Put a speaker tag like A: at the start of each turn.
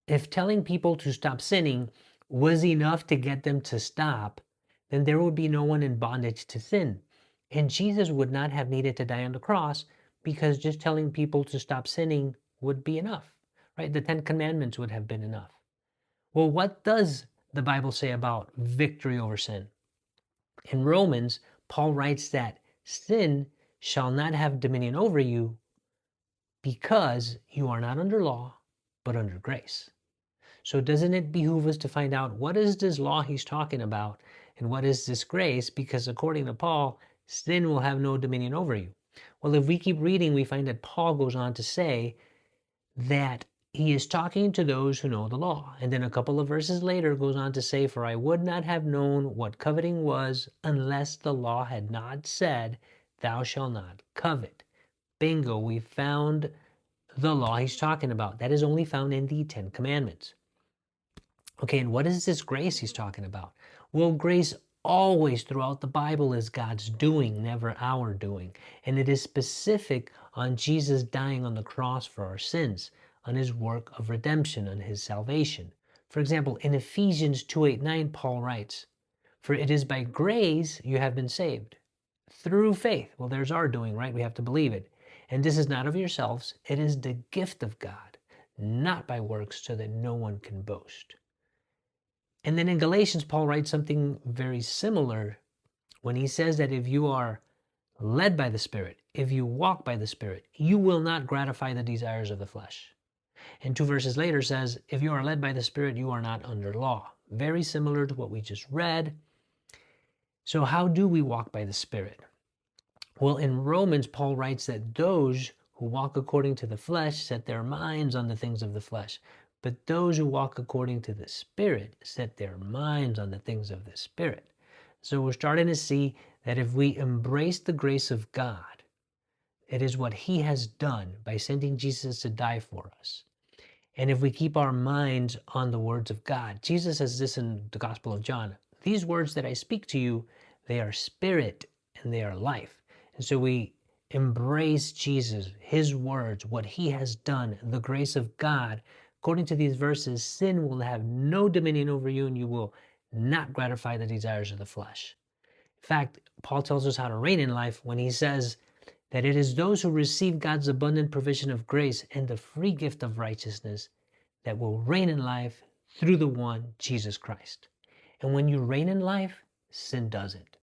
A: If telling people to stop sinning was enough to get them to stop, then there would be no one in bondage to sin. And Jesus would not have needed to die on the cross because just telling people to stop sinning would be enough, right? The 10 Commandments would have been enough. Well, what does the Bible say about victory over sin? In Romans, Paul writes that sin shall not have dominion over you because you are not under law, but under grace. So doesn't it behoove us to find out what is this law he's talking about and what is this grace? Because according to Paul, sin will have no dominion over you. Well, if we keep reading, we find that Paul goes on to say that he is talking to those who know the law. And then a couple of verses later goes on to say, for I would not have known what coveting was unless the law had not said, thou shalt not covet. Bingo, we found the law he's talking about. That is only found in the 10 Commandments. Okay, and what is this grace he's talking about? Well, grace always throughout the Bible is God's doing, never our doing. And it is specific on Jesus dying on the cross for our sins, on his work of redemption, on his salvation. For example, in Ephesians 2:8-9, Paul writes, for it is by grace you have been saved, through faith. Well, there's our doing, right? We have to believe it. And this is not of yourselves, it is the gift of God, not by works, so that no one can boast. And then in Galatians, Paul writes something very similar when he says that if you are led by the Spirit, if you walk by the Spirit, you will not gratify the desires of the flesh. And 2 verses later says, if you are led by the Spirit, you are not under law. Very similar to what we just read. So how do we walk by the Spirit? Well, in Romans, Paul writes that those who walk according to the flesh set their minds on the things of the flesh. But those who walk according to the Spirit set their minds on the things of the Spirit. So we're starting to see that if we embrace the grace of God, it is what he has done by sending Jesus to die for us. And if we keep our minds on the words of God, Jesus says this in the Gospel of John, these words that I speak to you, they are spirit and they are life. And so we embrace Jesus, his words, what he has done, the grace of God. According to these verses, sin will have no dominion over you and you will not gratify the desires of the flesh. In fact, Paul tells us how to reign in life when he says that it is those who receive God's abundant provision of grace and the free gift of righteousness that will reign in life through the one, Jesus Christ. And when you reign in life, sin doesn't.